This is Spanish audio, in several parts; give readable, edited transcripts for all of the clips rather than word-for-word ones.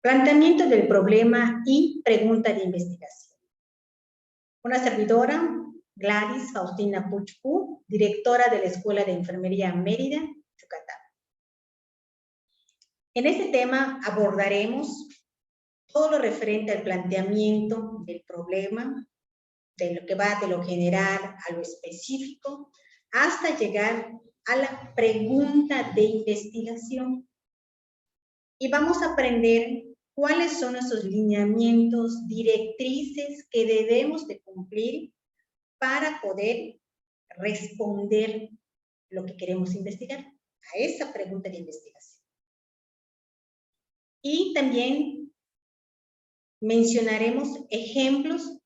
Planteamiento del problema y pregunta de investigación. Una servidora, Gladys Faustina Puchpú, directora de la Escuela de Enfermería Mérida, Yucatán. En este tema abordaremos todo lo referente al planteamiento del problema, de lo que va de lo general a lo específico, hasta llegar a la pregunta de investigación. Y vamos a aprender cuáles son esos lineamientos, directrices que debemos de cumplir para poder responder lo que queremos investigar, a esa pregunta de investigación. Y también mencionaremos ejemplos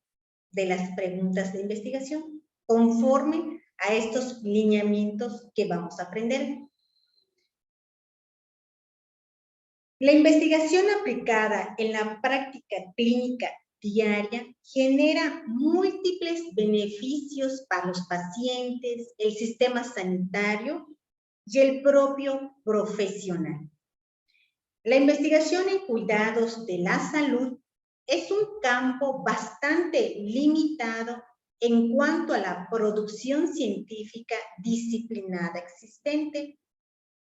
de las preguntas de investigación conforme a estos lineamientos que vamos a aprender. La investigación aplicada en la práctica clínica diaria genera múltiples beneficios para los pacientes, el sistema sanitario y el propio profesional. La investigación en cuidados de la salud es un campo bastante limitado en cuanto a la producción científica disciplinada existente,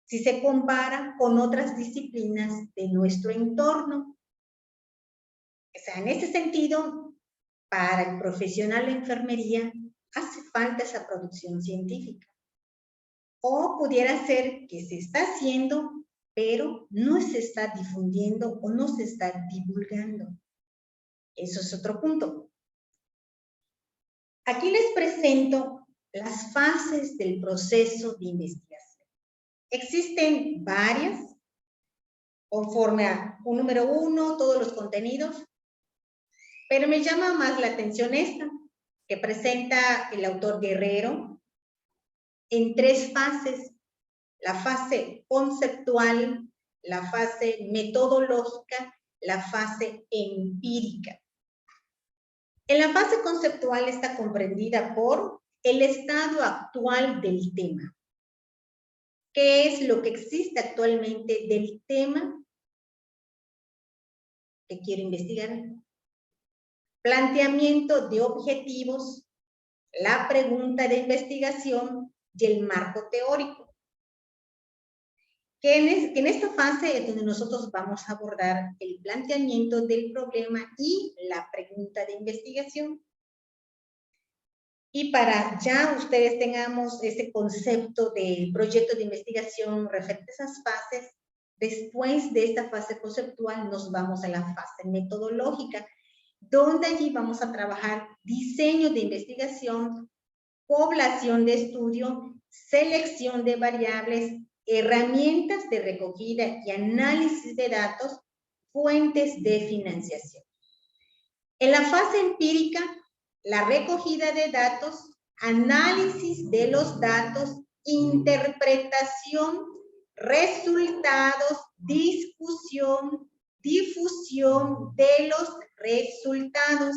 si se compara con otras disciplinas de nuestro entorno. O sea, en ese sentido, para el profesional de enfermería hace falta esa producción científica. O pudiera ser que se está haciendo, pero no se está difundiendo o no se está divulgando. Eso es otro punto. Aquí les presento las fases del proceso de investigación. Existen varias, conforme a un número 1, todos los contenidos, pero me llama más la atención esta, que presenta el autor Guerrero en 3 fases: la fase conceptual, la fase metodológica, la fase empírica. En la fase conceptual está comprendida por el estado actual del tema. ¿Qué es lo que existe actualmente del tema que quiero investigar? Planteamiento de objetivos, la pregunta de investigación y el marco teórico. Que en esta fase es donde nosotros vamos a abordar el planteamiento del problema y la pregunta de investigación. Y para ya ustedes tengamos ese concepto del proyecto de investigación referente a esas fases, después de esta fase conceptual nos vamos a la fase metodológica, donde allí vamos a trabajar diseño de investigación, población de estudio, selección de variables, herramientas de recogida y análisis de datos, fuentes de financiación. En la fase empírica, la recogida de datos, análisis de los datos, interpretación, resultados, discusión, difusión de los resultados.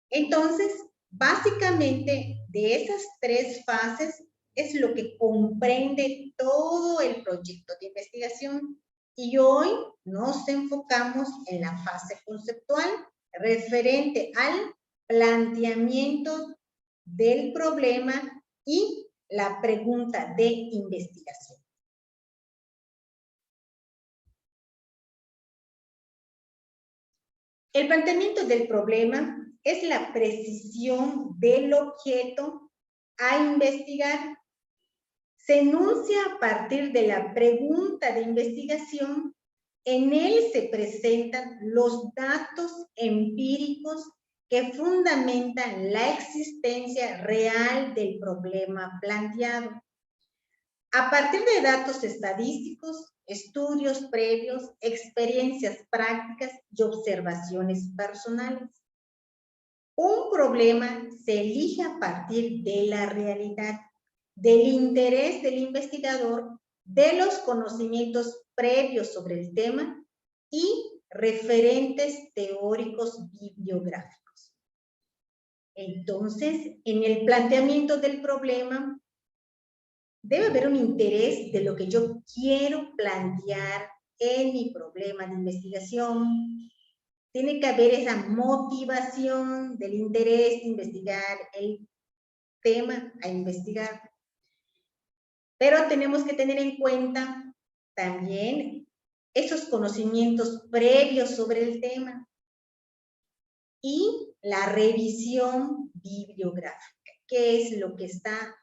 Entonces, básicamente, de esas 3 fases es lo que comprende todo el proyecto de investigación. Y hoy nos enfocamos en la fase conceptual referente al planteamiento del problema y la pregunta de investigación. El planteamiento del problema es la precisión del objeto a investigar. Se enuncia a partir de la pregunta de investigación. En él se presentan los datos empíricos que fundamentan la existencia real del problema planteado. A partir de datos estadísticos, estudios previos, experiencias prácticas y observaciones personales. Un problema se elige a partir de la realidad, del interés del investigador, de los conocimientos previos sobre el tema y referentes teóricos bibliográficos. Entonces, en el planteamiento del problema, debe haber un interés de lo que yo quiero plantear en mi problema de investigación. Tiene que haber esa motivación del interés de investigar el tema a investigar. Pero tenemos que tener en cuenta también esos conocimientos previos sobre el tema y la revisión bibliográfica, qué es lo que está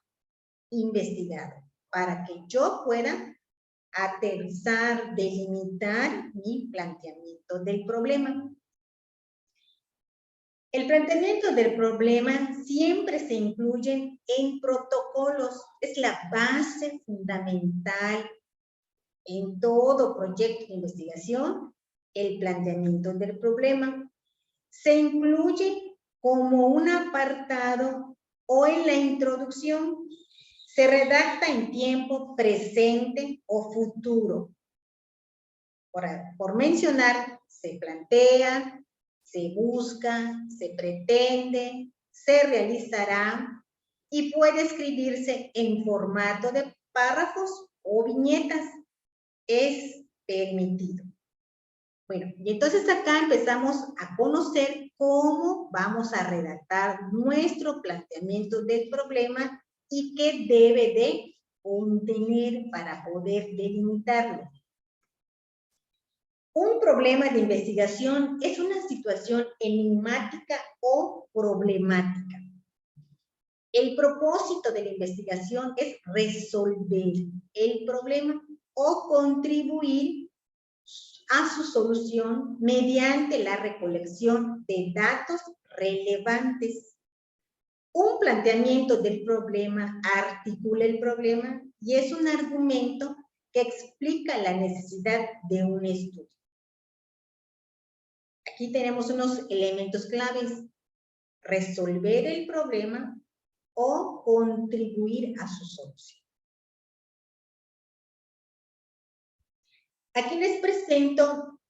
investigado, para que yo pueda aterrizar, delimitar mi planteamiento del problema. El planteamiento del problema siempre se incluye en protocolos, es la base fundamental en todo proyecto de investigación. El planteamiento del problema se incluye como un apartado o en la introducción. Se redacta en tiempo presente o futuro. Por mencionar, se plantea, se busca, se pretende, se realizará y puede escribirse en formato de párrafos o viñetas. Es permitido. Bueno, y entonces acá empezamos a conocer cómo vamos a redactar nuestro planteamiento del problema y qué debe de contener para poder delimitarlo. Un problema de investigación es una situación enigmática o problemática. El propósito de la investigación es resolver el problema o contribuir a su solución mediante la recolección de datos relevantes. Un planteamiento del problema articula el problema y es un argumento que explica la necesidad de un estudio. Aquí tenemos unos elementos claves: resolver el problema o contribuir a su solución. Aquí les presento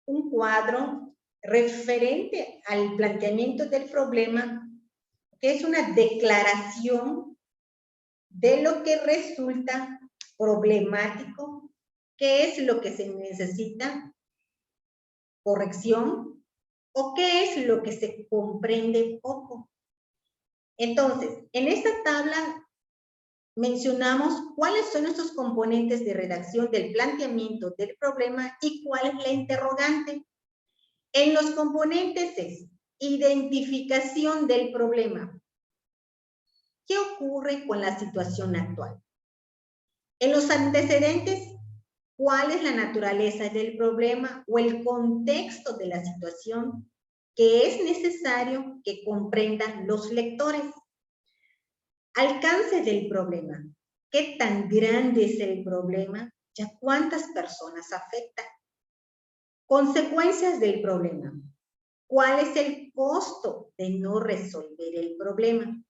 un cuadro referente al planteamiento del problema, que es una declaración de lo que resulta problemático, qué es lo que se necesita corrección o qué es lo que se comprende poco. Entonces, en esta tabla mencionamos cuáles son estos componentes de redacción del planteamiento del problema y cuál es la interrogante. En los componentes es identificación del problema. ¿Qué ocurre con la situación actual? En los antecedentes, ¿cuál es la naturaleza del problema o el contexto de la situación que es necesario que comprendan los lectores? Alcance del problema. ¿Qué tan grande es el problema? ¿Ya cuántas personas afecta? Consecuencias del problema. ¿Cuál es el costo de no resolver el problema?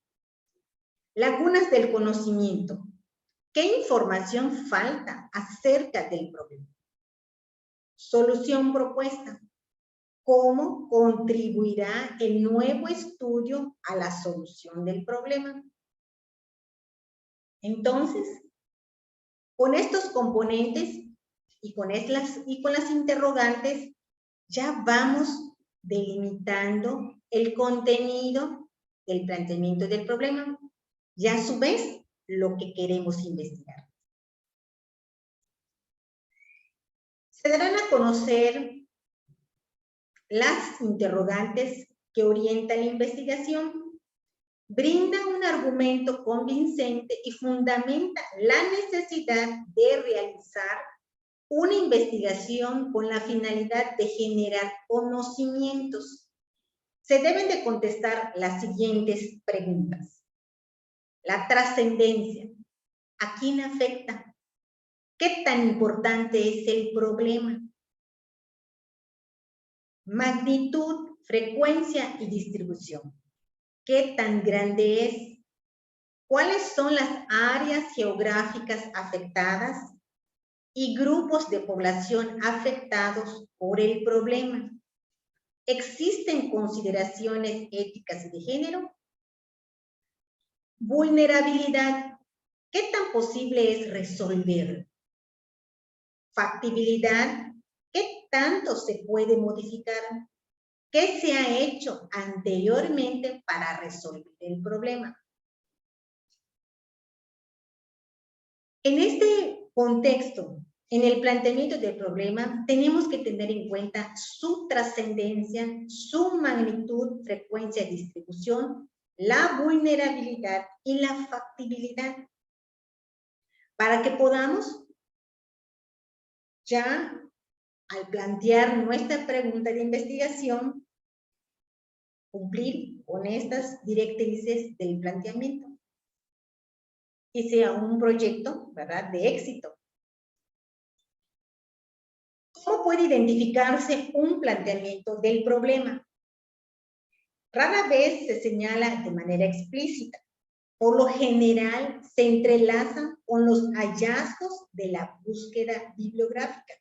Lagunas del conocimiento. ¿Qué información falta acerca del problema? Solución propuesta. ¿Cómo contribuirá el nuevo estudio a la solución del problema? Entonces, con estos componentes y con las interrogantes, ya vamos delimitando el contenido del planteamiento del problema y a su vez lo que queremos investigar. Se darán a conocer las interrogantes que orientan la investigación, brinda un argumento convincente y fundamenta la necesidad de realizar una investigación con la finalidad de generar conocimientos. Se deben de contestar las siguientes preguntas. La trascendencia. ¿A quién afecta? ¿Qué tan importante es el problema? Magnitud, frecuencia y distribución. ¿Qué tan grande es? ¿Cuáles son las áreas geográficas afectadas y grupos de población afectados por el problema? ¿Existen consideraciones éticas y de género? Vulnerabilidad. ¿Qué tan posible es resolver? factibilidad, ¿qué tanto se puede modificar? ¿Qué se ha hecho anteriormente para resolver el problema? En este contexto, en el planteamiento del problema, tenemos que tener en cuenta su trascendencia, su magnitud, frecuencia y distribución, la vulnerabilidad y la factibilidad, para que podamos ya, al plantear nuestra pregunta de investigación, cumplir con estas directrices del planteamiento y sea un proyecto, ¿verdad?, de éxito. ¿Cómo puede identificarse un planteamiento del problema? Rara vez se señala de manera explícita. Por lo general, se entrelazan con los hallazgos de la búsqueda bibliográfica.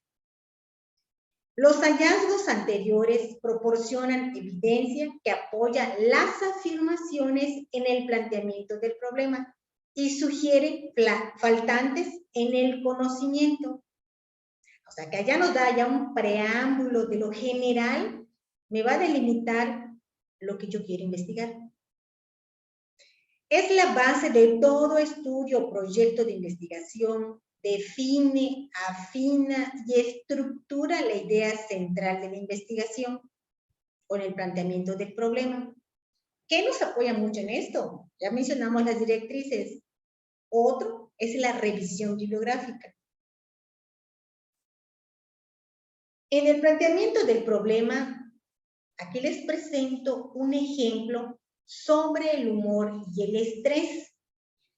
Los hallazgos anteriores proporcionan evidencia que apoya las afirmaciones en el planteamiento del problema y sugieren faltantes en el conocimiento. O sea, que allá nos da ya un preámbulo de lo general, me va a delimitar lo que yo quiero investigar. Es la base de todo estudio o proyecto de investigación, define, afina y estructura la idea central de la investigación con el planteamiento del problema. ¿Qué nos apoya mucho en esto? Ya mencionamos las directrices. Otro es la revisión bibliográfica. En el planteamiento del problema, aquí les presento un ejemplo sobre el humor y el estrés.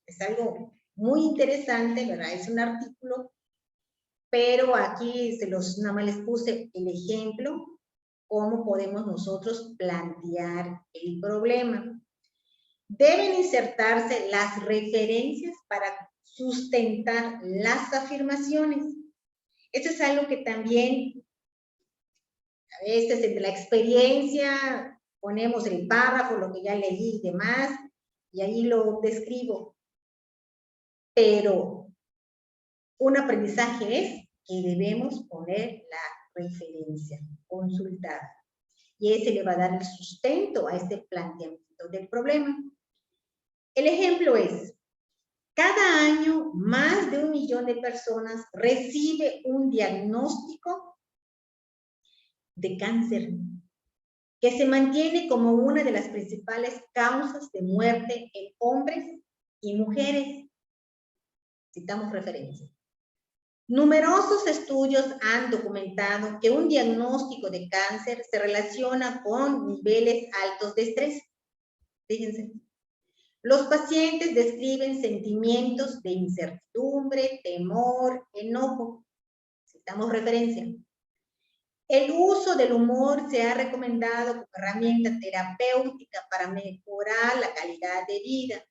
Es algo muy interesante, ¿verdad? Es un artículo, pero aquí nada más les puse el ejemplo, cómo podemos nosotros plantear el problema. Deben insertarse las referencias para sustentar las afirmaciones. Esto es algo que también a veces entre la experiencia ponemos el párrafo, lo que ya leí y demás, y ahí lo describo. Pero un aprendizaje es que debemos poner la referencia, consultar. Y ese le va a dar el sustento a este planteamiento del problema. El ejemplo es, cada año más de 1 millón de personas recibe un diagnóstico de cáncer que se mantiene como una de las principales causas de muerte en hombres y mujeres. Citamos referencia. Numerosos estudios han documentado que un diagnóstico de cáncer se relaciona con niveles altos de estrés. Fíjense. Los pacientes describen sentimientos de incertidumbre, temor, enojo. Citamos referencia. El uso del humor se ha recomendado como herramienta terapéutica para mejorar la calidad de vida,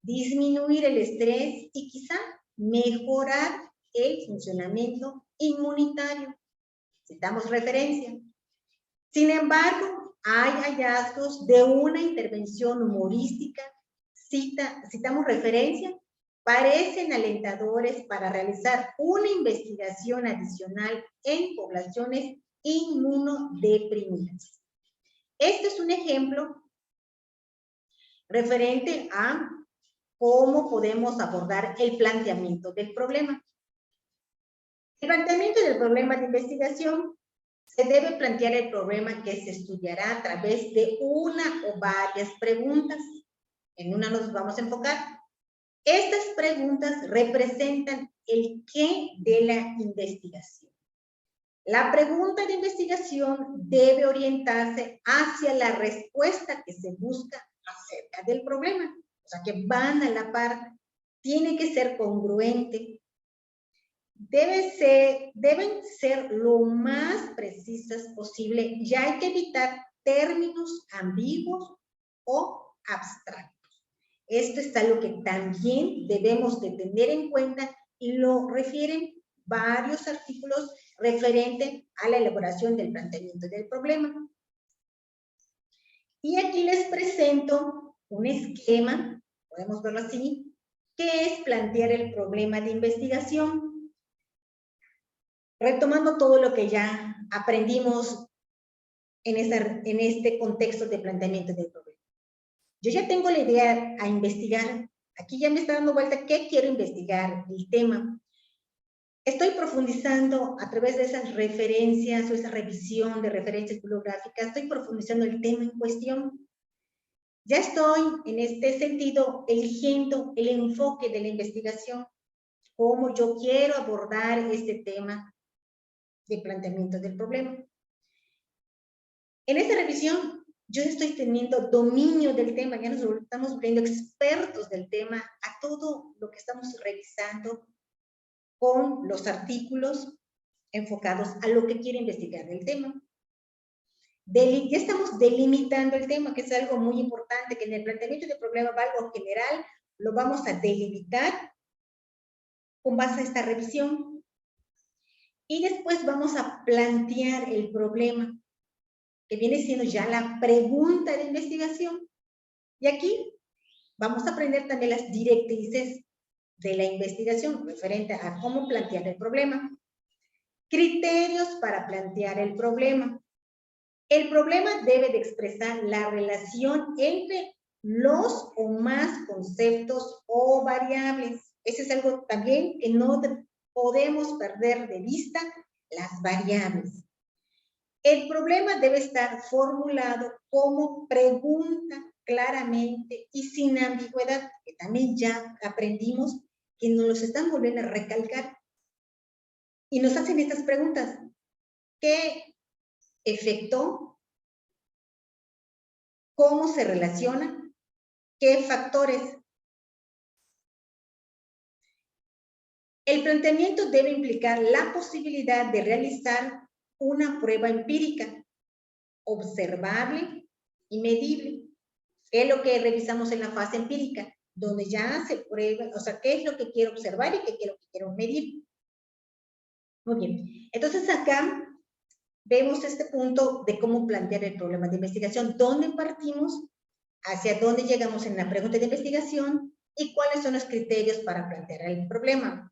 disminuir el estrés y quizá mejorar el funcionamiento inmunitario. Citamos referencia. Sin embargo, hay hallazgos de una intervención humorística, citamos referencia, parecen alentadores para realizar una investigación adicional en poblaciones inmunodeprimidas. Este es un ejemplo referente a cómo podemos abordar el planteamiento del problema. El planteamiento del problema de investigación se debe plantear el problema que se estudiará a través de una o varias preguntas. En una nos vamos a enfocar. Estas preguntas representan el qué de la investigación. La pregunta de investigación debe orientarse hacia la respuesta que se busca acerca del problema. O sea, que van a la par, tiene que ser congruente, deben ser lo más precisas posible y hay que evitar términos ambiguos o abstractos. Esto es algo que también debemos de tener en cuenta y lo refieren varios artículos referentes a la elaboración del planteamiento del problema. Y aquí les presento un esquema, podemos verlo así, que es plantear el problema de investigación. retomando todo lo que ya aprendimos en este contexto de planteamiento del problema. Yo ya tengo la idea a investigar. Aquí ya me está dando vuelta qué quiero investigar, el tema. Estoy profundizando a través de esas referencias o esa revisión de referencias bibliográficas, estoy profundizando el tema en cuestión. Ya estoy, en este sentido, eligiendo el enfoque de la investigación, cómo yo quiero abordar este tema de planteamiento del problema. En esta revisión, yo estoy teniendo dominio del tema, ya nos estamos volviendo expertos del tema a todo lo que estamos revisando con los artículos enfocados a lo que quiero investigar del tema. Ya estamos delimitando el tema, que es algo muy importante, que en el planteamiento del problema va algo general, lo vamos a delimitar con base a esta revisión. Y después vamos a plantear el problema, que viene siendo ya la pregunta de investigación. Y aquí vamos a aprender también las directrices de la investigación referente a cómo plantear el problema. Criterios para plantear el problema. El problema debe de expresar la relación entre los o más conceptos o variables. Eso es algo también que no podemos perder de vista, las variables. El problema debe estar formulado como pregunta claramente y sin ambigüedad, que también ya aprendimos que nos los están volviendo a recalcar. Y nos hacen estas preguntas. ¿Qué efecto? ¿Cómo se relaciona? ¿Qué factores? El planteamiento debe implicar la posibilidad de realizar una prueba empírica, observable y medible. Es lo que revisamos en la fase empírica, donde ya se prueba, o sea, qué es lo que quiero observar y qué es lo que quiero medir. Muy bien. Entonces acá vemos este punto de cómo plantear el problema de investigación, dónde partimos, hacia dónde llegamos en la pregunta de investigación y cuáles son los criterios para plantear el problema.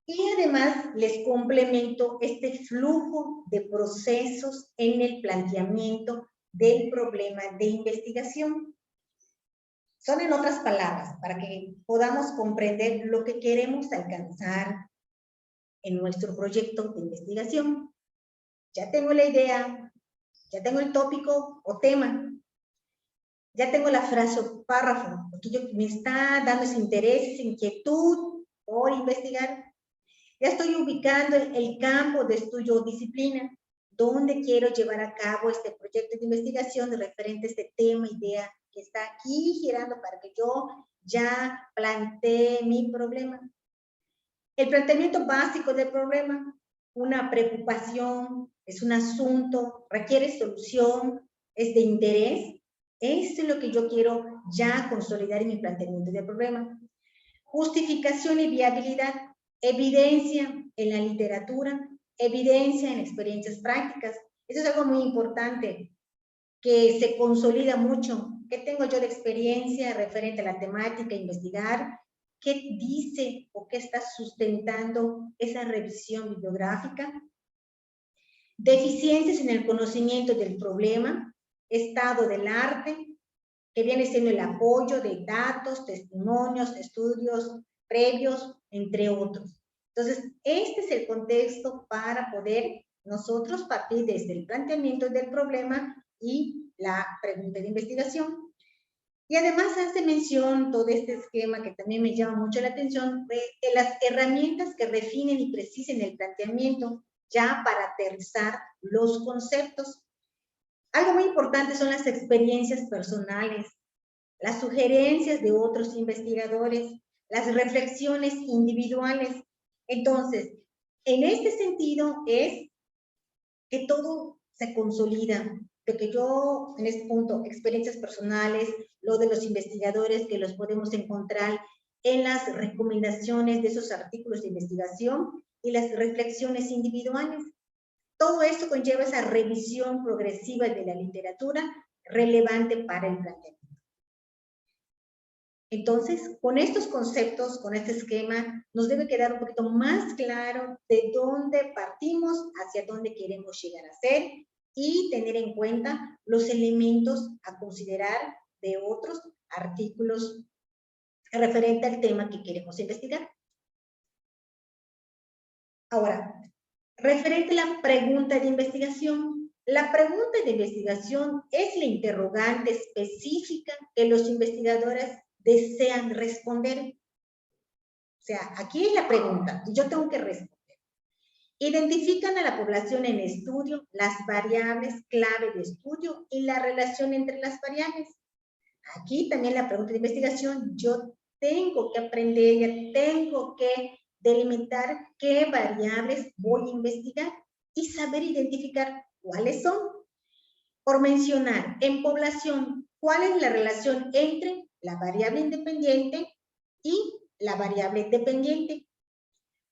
Y además les complemento este flujo de procesos en el planteamiento del problema de investigación. Son en otras palabras, para que podamos comprender lo que queremos alcanzar en nuestro proyecto de investigación. Ya tengo la idea, ya tengo el tópico o tema, ya tengo la frase o párrafo, porque me está dando ese interés, esa inquietud por investigar. Ya estoy ubicando el campo de estudio o disciplina, donde quiero llevar a cabo este proyecto de investigación referente a este tema, idea que está aquí girando para que yo ya plantee mi problema. El planteamiento básico del problema, una preocupación, es un asunto, requiere solución, es de interés. Esto es lo que yo quiero ya consolidar en mi planteamiento del problema. Justificación y viabilidad, evidencia en la literatura, evidencia en experiencias prácticas. Eso es algo muy importante, que se consolida mucho. ¿Qué tengo yo de experiencia referente a la temática, investigar? ¿Qué dice o qué está sustentando esa revisión bibliográfica? Deficiencias en el conocimiento del problema, estado del arte, que viene siendo el apoyo de datos, testimonios, estudios previos, entre otros. Entonces, este es el contexto para poder nosotros partir desde el planteamiento del problema y la pregunta de investigación. Y además hace mención todo este esquema que también me llama mucho la atención, de las herramientas que refinen y precisen el planteamiento ya para aterrizar los conceptos. Algo muy importante son las experiencias personales, las sugerencias de otros investigadores, las reflexiones individuales. Entonces, en este sentido es que todo se consolida, de que yo, en este punto, experiencias personales, lo de los investigadores que los podemos encontrar en las recomendaciones de esos artículos de investigación y las reflexiones individuales. Todo esto conlleva esa revisión progresiva de la literatura relevante para el planteamiento. Entonces, con estos conceptos, con este esquema, nos debe quedar un poquito más claro de dónde partimos, hacia dónde queremos llegar a ser y tener en cuenta los elementos a considerar de otros artículos referente al tema que queremos investigar. Ahora, referente a la pregunta de investigación. La pregunta de investigación es la interrogante específica que los investigadores desean responder. O sea, aquí es la pregunta, y yo tengo que responder. Identifican a la población en estudio, las variables clave de estudio y la relación entre las variables. Aquí también la pregunta de investigación, yo tengo que aprender, ya tengo que delimitar qué variables voy a investigar y saber identificar cuáles son. Por mencionar, en población, ¿cuál es la relación entre la variable independiente y la variable dependiente?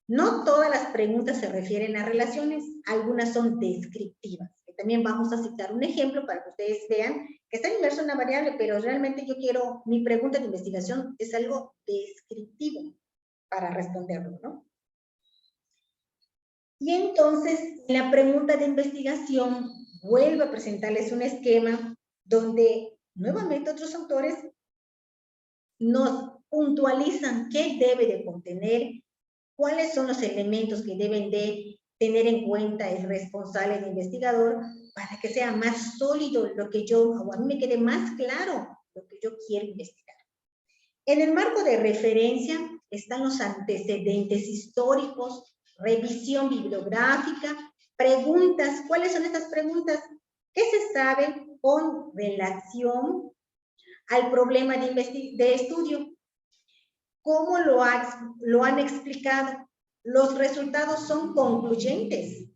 No todas las preguntas se refieren a relaciones, algunas son descriptivas. También vamos a citar un ejemplo para que ustedes vean que está inmerso en una variable, pero realmente yo quiero, mi pregunta de investigación es algo descriptivo para responderlo, ¿no? Y entonces, en la pregunta de investigación, vuelvo a presentarles un esquema donde nuevamente otros autores nos puntualizan qué debe de contener, cuáles son los elementos que deben de tener en cuenta el responsable de investigador para que sea más sólido lo que yo, o a mí me quede más claro lo que yo quiero investigar. En el marco de referencia están los antecedentes históricos, revisión bibliográfica, preguntas. ¿Cuáles son estas preguntas? ¿Qué se sabe con relación al problema de estudio? ¿Cómo lo han explicado? Los resultados son concluyentes.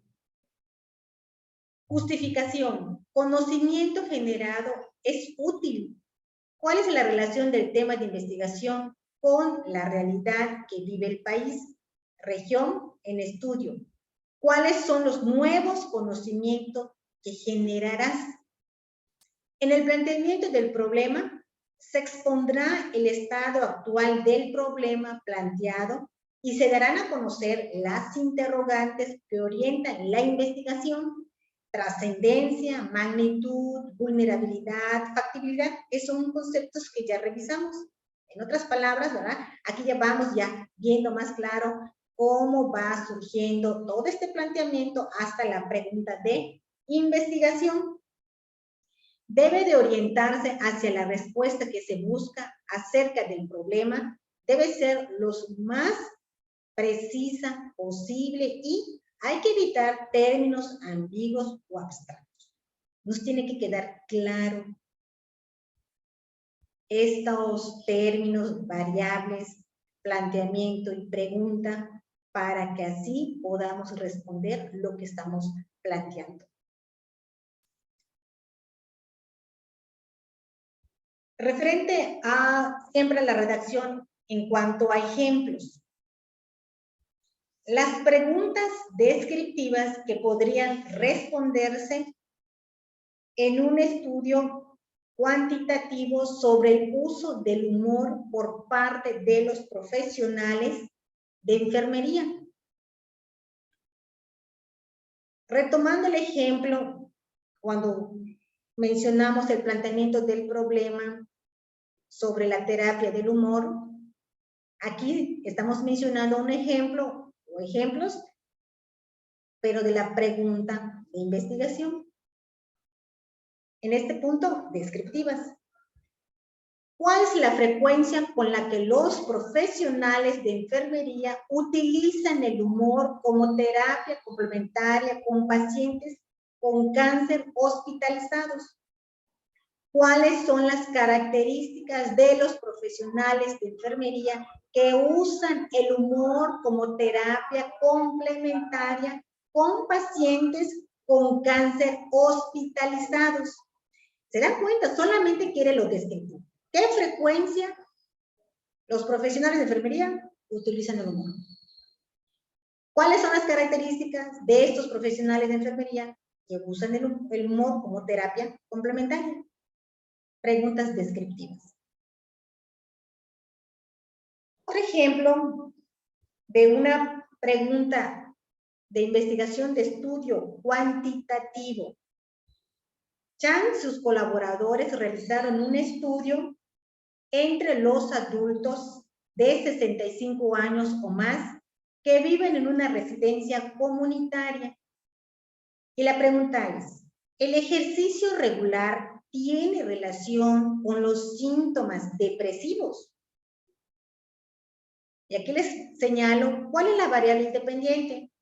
Justificación. Conocimiento generado es útil. ¿Cuál es la relación del tema de investigación con la realidad que vive el país? Región en estudio. ¿Cuáles son los nuevos conocimientos que generarás? En el planteamiento del problema, se expondrá el estado actual del problema planteado y se darán a conocer las interrogantes que orientan la investigación, trascendencia, magnitud, vulnerabilidad, factibilidad, esos son conceptos que ya revisamos. En otras palabras, ¿verdad? Aquí ya vamos ya viendo más claro cómo va surgiendo todo este planteamiento hasta la pregunta de investigación. Debe de orientarse hacia la respuesta que se busca acerca del problema, debe ser lo más precisa posible y hay que evitar términos ambiguos o abstractos. Nos tiene que quedar claro estos términos, variables, planteamiento y pregunta para que así podamos responder lo que estamos planteando. Referente a siempre la redacción en cuanto a ejemplos. Las preguntas descriptivas que podrían responderse en un estudio cuantitativo sobre el uso del humor por parte de los profesionales de enfermería. Retomando el ejemplo, cuando mencionamos el planteamiento del problema sobre la terapia del humor, aquí estamos mencionando un ejemplo o ejemplos, pero de la pregunta de investigación. En este punto, descriptivas. ¿Cuál es la frecuencia con la que los profesionales de enfermería utilizan el humor como terapia complementaria con pacientes con cáncer hospitalizados? ¿Cuáles son las características de los profesionales de enfermería que usan el humor como terapia complementaria con pacientes con cáncer hospitalizados? ¿Se dan cuenta? Solamente quiere lo descriptivo. ¿Qué frecuencia los profesionales de enfermería utilizan el humor? ¿Cuáles son las características de estos profesionales de enfermería que usan el humor como terapia complementaria? Preguntas descriptivas. Otro ejemplo de una pregunta de investigación de estudio cuantitativo. Chan y sus colaboradores realizaron un estudio entre los adultos de 65 años o más que viven en una residencia comunitaria. Y la pregunta es, ¿el ejercicio regular tiene relación con los síntomas depresivos? Y aquí les señalo cuál es la variable independiente.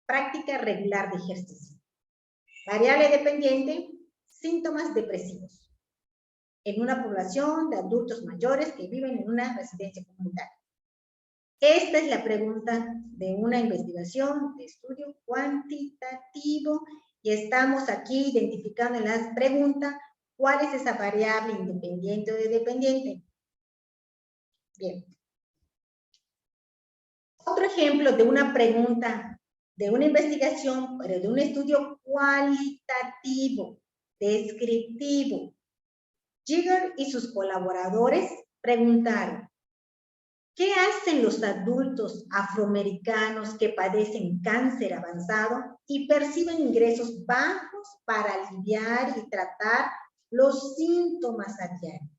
Práctica regular de ejercicio. Variable dependiente, síntomas depresivos. En una población de adultos mayores que viven en una residencia comunitaria. Esta es la pregunta de una investigación de estudio cuantitativo y estamos aquí identificando en las preguntas cuál es esa variable independiente o dependiente. Bien. Otro ejemplo de una pregunta, de una investigación, pero de un estudio cualitativo, descriptivo. Jigger y sus colaboradores preguntaron, ¿qué hacen los adultos afroamericanos que padecen cáncer avanzado y perciben ingresos bajos para aliviar y tratar los síntomas a diario?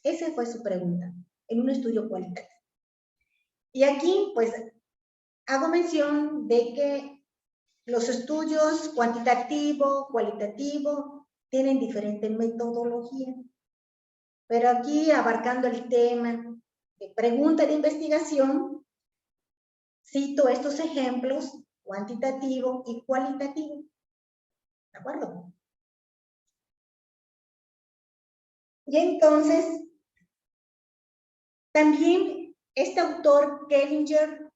Esa fue su pregunta, en un estudio cualitativo. Y aquí, pues, hago mención de que los estudios cuantitativo, cualitativo, tienen diferentes metodologías. Pero aquí, abarcando el tema de pregunta de investigación, cito estos ejemplos, cuantitativo y cualitativo. ¿De acuerdo? Y entonces, también este autor, Kellinger,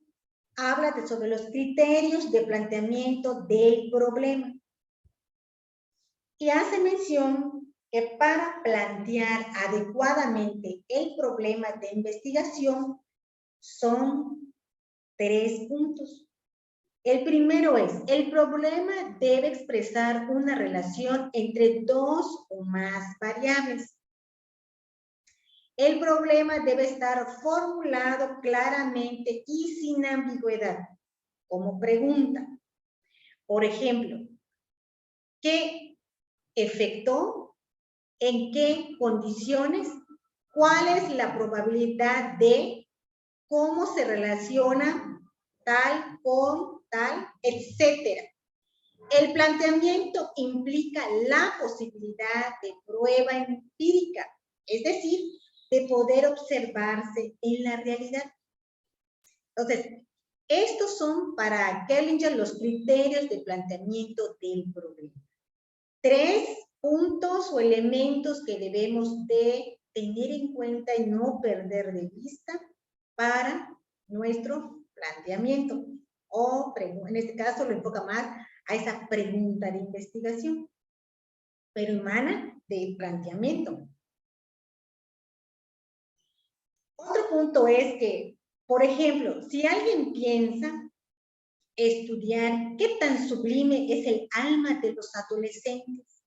habla sobre los criterios de planteamiento del problema. Y hace mención que para plantear adecuadamente el problema de investigación son 3 puntos. El primero es, el problema debe expresar una relación entre 2 o más variables. El problema debe estar formulado claramente y sin ambigüedad, como pregunta. Por ejemplo, ¿qué efecto? ¿En qué condiciones? ¿Cuál es la probabilidad de? ¿Cómo se relaciona tal con tal? Etcétera. El planteamiento implica la posibilidad de prueba empírica, es decir, de poder observarse en la realidad. Entonces, estos son para Kellinger los criterios de planteamiento del problema. 3 puntos o elementos que debemos de tener en cuenta y no perder de vista para nuestro planteamiento. O en este caso lo enfoca más a esa pregunta de investigación, pero emana del planteamiento. Otro punto es que, por ejemplo, si alguien piensa estudiar qué tan sublime es el alma de los adolescentes,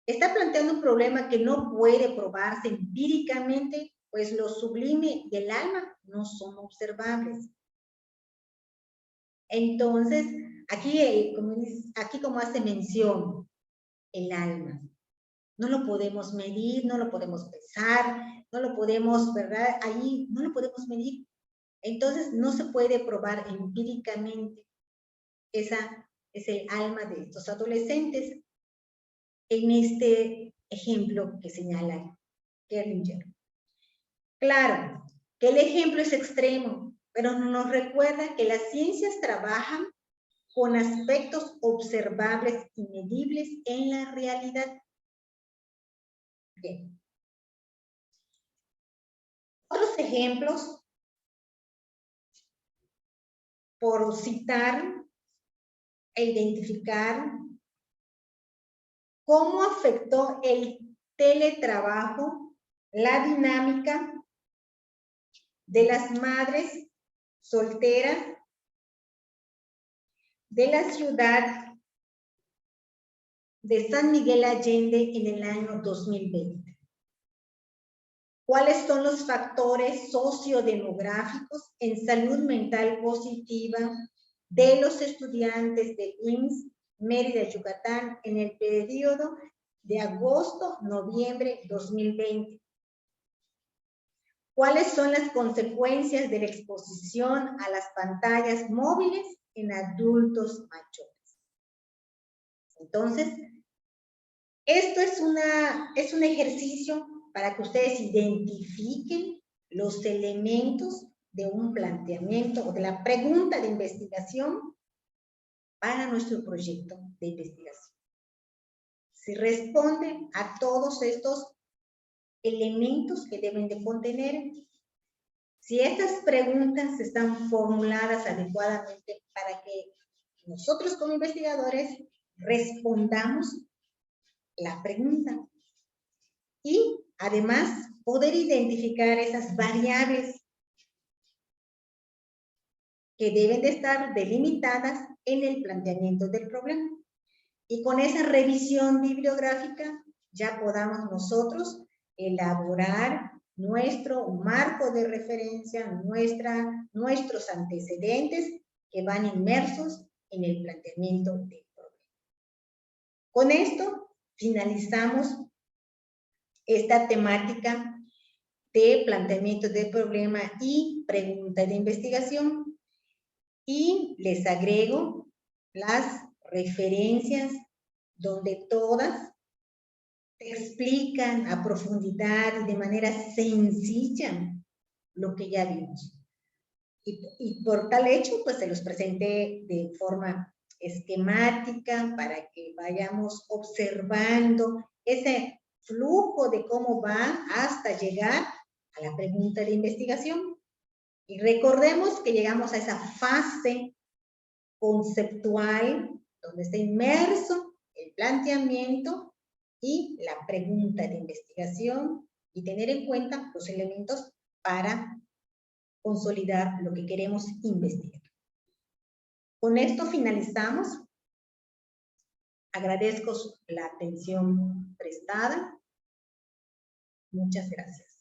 está planteando un problema que no puede probarse empíricamente, pues lo sublime del alma no son observables. Entonces, aquí como hace mención, el alma. No lo podemos medir, no lo podemos pesar, no lo podemos, ¿verdad? Ahí no lo podemos medir. Entonces, no se puede probar empíricamente ese alma de estos adolescentes en este ejemplo que señala Kellinger. Claro, que el ejemplo es extremo, pero nos recuerda que las ciencias trabajan con aspectos observables y medibles en la realidad. Bien. Otros ejemplos, por citar e identificar cómo afectó el teletrabajo la dinámica de las madres solteras de la ciudad de San Miguel Allende en el año 2020. ¿Cuáles son los factores sociodemográficos en salud mental positiva de los estudiantes de IMSS Mérida, Yucatán, en el periodo de agosto-noviembre 2020? ¿Cuáles son las consecuencias de la exposición a las pantallas móviles en adultos mayores? Entonces, esto es un ejercicio para que ustedes identifiquen los elementos de un planteamiento o de la pregunta de investigación para nuestro proyecto de investigación. Si responden a todos estos elementos que deben de contener, si estas preguntas están formuladas adecuadamente para que nosotros como investigadores respondamos la pregunta y además poder identificar esas variables que deben de estar delimitadas en el planteamiento del problema. Y con esa revisión bibliográfica ya podamos nosotros elaborar nuestro marco de referencia, nuestros antecedentes que van inmersos en el planteamiento del problema. Con esto finalizamos esta temática de planteamiento del problema y pregunta de investigación, y les agrego las referencias donde todas te explican a profundidad y de manera sencilla lo que ya vimos. Y por tal hecho, pues se los presenté de forma esquemática para que vayamos observando ese flujo de cómo va hasta llegar a la pregunta de investigación. Y recordemos que llegamos a esa fase conceptual donde está inmerso el planteamiento y la pregunta de investigación, y tener en cuenta los elementos para consolidar lo que queremos investigar. Con esto finalizamos. Agradezco la atención prestada. Muchas gracias.